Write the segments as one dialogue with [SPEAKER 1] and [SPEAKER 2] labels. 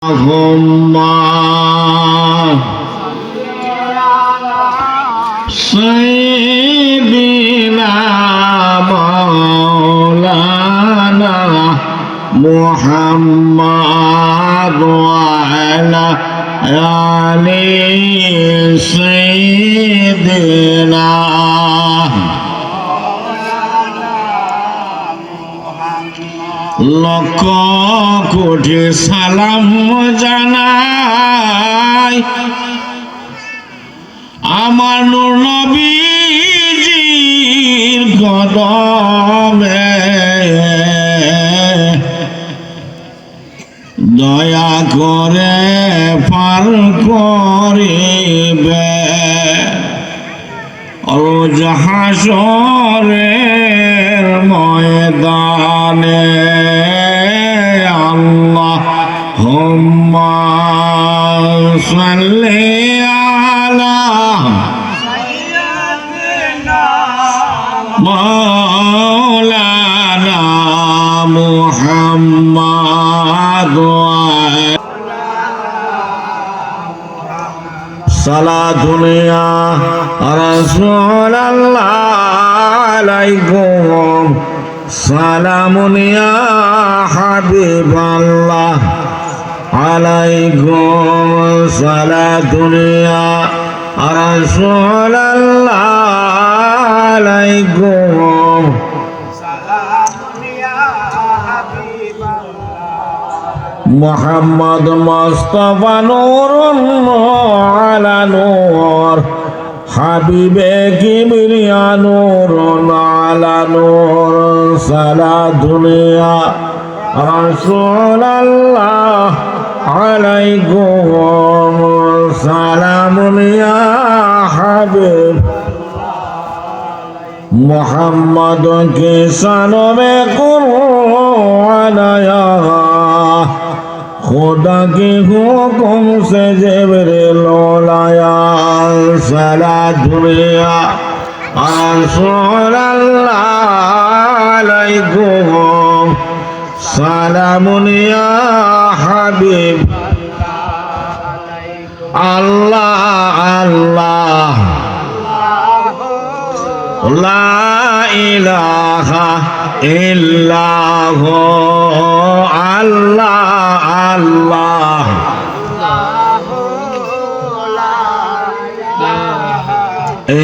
[SPEAKER 1] اللهم سيدنا مولانا محمد وعلى آل سيدنا লক্ষ কোটি সালাম জানাই আমার নূর নবীজির কদমে, দয়া করে পার করিবে রোজ হাসরের ময়দানে। আল্লাহুম্মা সাল্লি আলা মাওলানা মুহাম্মদ সালাতুন ইয়া রাসূলুল্লাহ আলাইকুম সালামুন ইয়া হাবিবাল্লাহ আলাইকুম সালাতুন ইয়া রাসূলুল্লাহ আলাইকুম মুহাম্মদ মুস্তাফা নূরুন আলা নূর হাবিবে কিবরিয়া নূরুন আলা নূর সালাতুন ইয়া রাসূলুল্লাহ আলাইকুম সালামুন ইয়া হাবিব মুহাম্মদ के शानों में कुरान आया, खुदा के हुक्म से जिब्रील लाया। सलातुन या रसूलल्लाह अलैकुम सलामुन या हबीब अल्लाह अल्लाह ला इलाहा इल्लाहु अल्लाह अल्लाह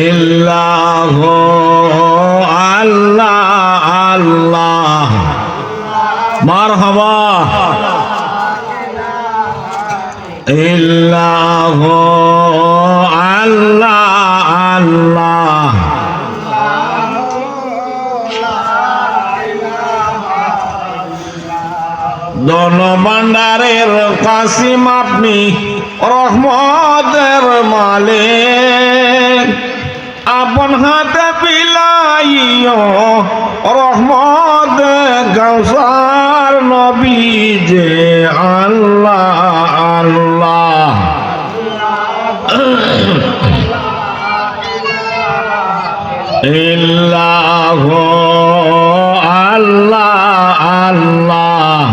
[SPEAKER 1] इल्लाहु अल्लाह अल्लाह मरहबा इल्लाहु अल्लाह अल्लाह दोनों भंडारेर कासिम अपनी रहमतेर मालिक अपन हाथे पिलाइयो रहमत गौसार नबी जे अल्लाह अल्लाह इल्लाहु अल्लाह अल्लाह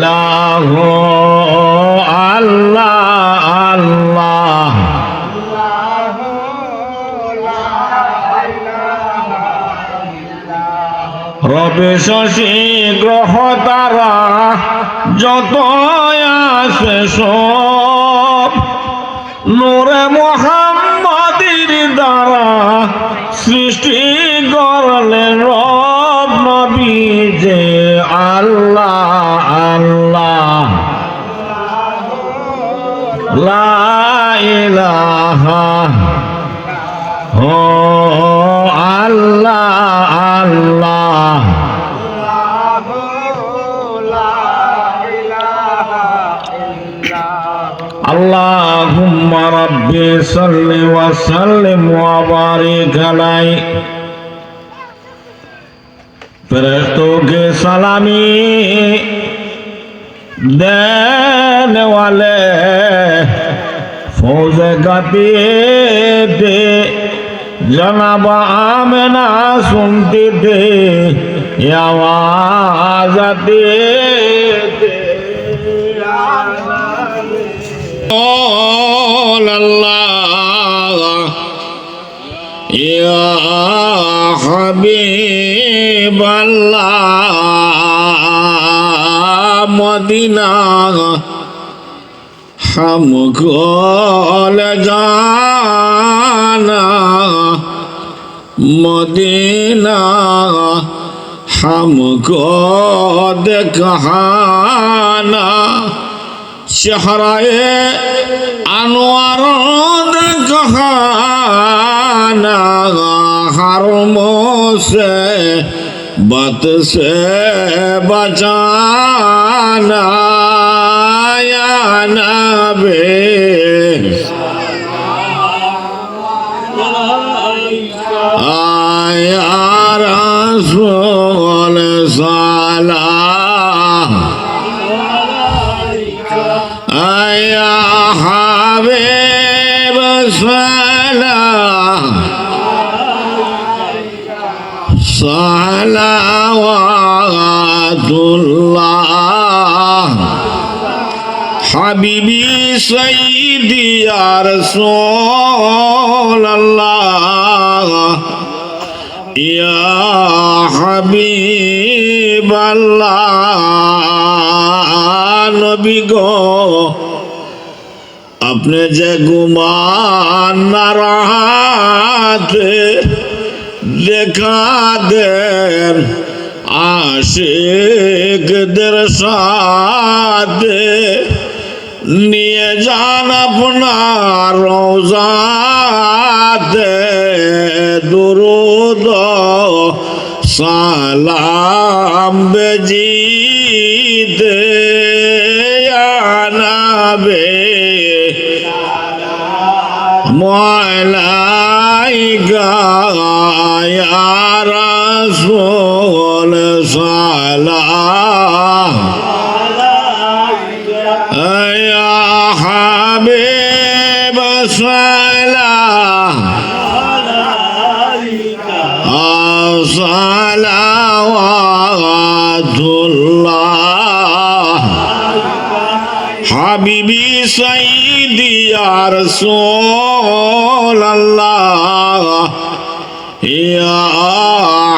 [SPEAKER 1] लाहु अल्लाह अल्लाह রবে শশী গ্রহ তারা যত আছে সব নূরে মুহাম্মাদির দ্বারা সৃষ্টি করলেন রব নবী যে আল্লাহ আল্লাহ লা ইলাহা হো আল্লাহ আল্লাহ আল্লাহুম্মা রাব্বি সাল্লি ওয়া সাল্লিম ওয়া বারিক আলাইহি। फरिश्तों के सलामी देने वाले फौज का पेटे जनाब आमना सुनते थे ये आवाज़ आती अल्लाह या हबीब अल्लाह मदीना हमको ले जाना मदीना हमको दिखाना चेहराए अनवर दिखाना हरमों से बत से बचाना या नबी आया रसूल सलाम आया हबीब सलाम सलावतुल्लाह हबीबी सईदी या रसूल अल्लाह या हबीब अल्लाह नबी गो अपने जे गुमान न रहते देखा देन आशिकদের সাথে নিয়ে যান আপনার রওজাতে দুরূদ সালাম বেজিতে ইয়া নবী মালাইকা ইয়া রাসূল সালাম ইয়া হাবিব সালাম সালাওয়াতুল্লাহ হাবিবি সাইয়্যিদি ইয়া রাসূলাল্লাহ ইয়া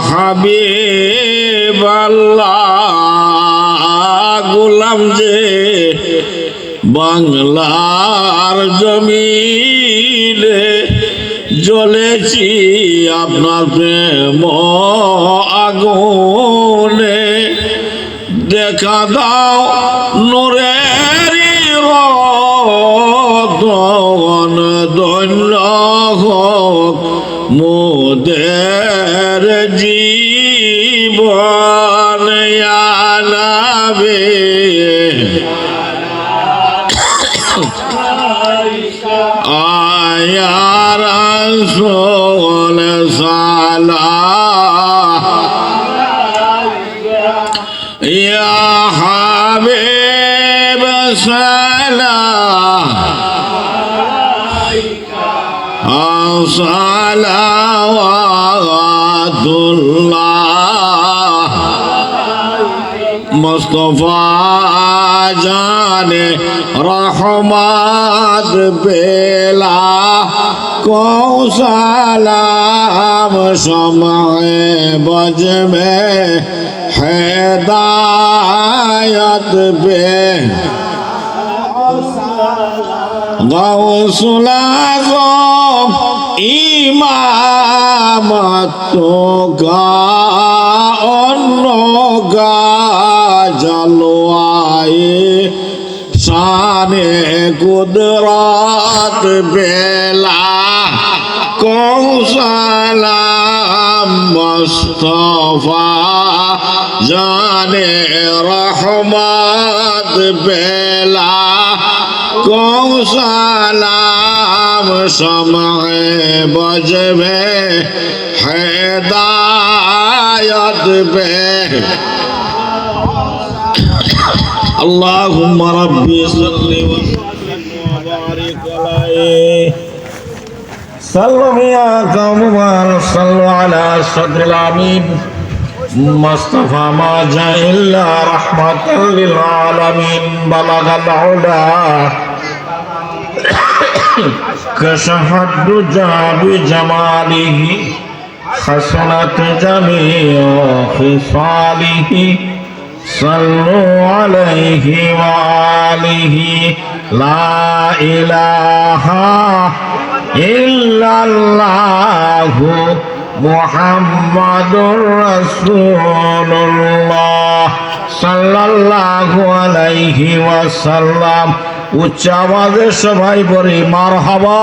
[SPEAKER 1] হাবিবাল্লাহ গোলাম যে বাংলার জমিনে জ্বলেছি আপনার প্রেম আগুনে দেখা দাও নূরের রতন ধন্য হোক মোদের জীবন ইয়া নবী আয়া রাসূল সালাম ইয়া হাবিব সালাম সালাওয়াতুল্লাহ মুস্তাফা জানে রহমত পেলা কৌশলাম সময় বজবে হেদায়ত পে গৌসুল আজম ইমামত তোকা অন্য জলওয়ায়ে শানে কুদরত বেলা কৌশলাম মুস্তাফা জানে রহমত বেলা কৌশলাম সময় বজবে হেদায়ত বে اللهم ربي صل وسلم وبارك عليه صلوا يا قوم صلوا على صدر العميد مصطفى ما جاء إلا رحمة للعالمين بلغ العلا كشف الدجى بجماله حسنت جميع خصاله صلوا عليه وآله لا إله إلا الله محمد رسول الله সাল্লাল্লাহু আলাইহি ওয়াসাল্লাম। উচ্চ আওয়াজে সবাই বলি মারহাবা।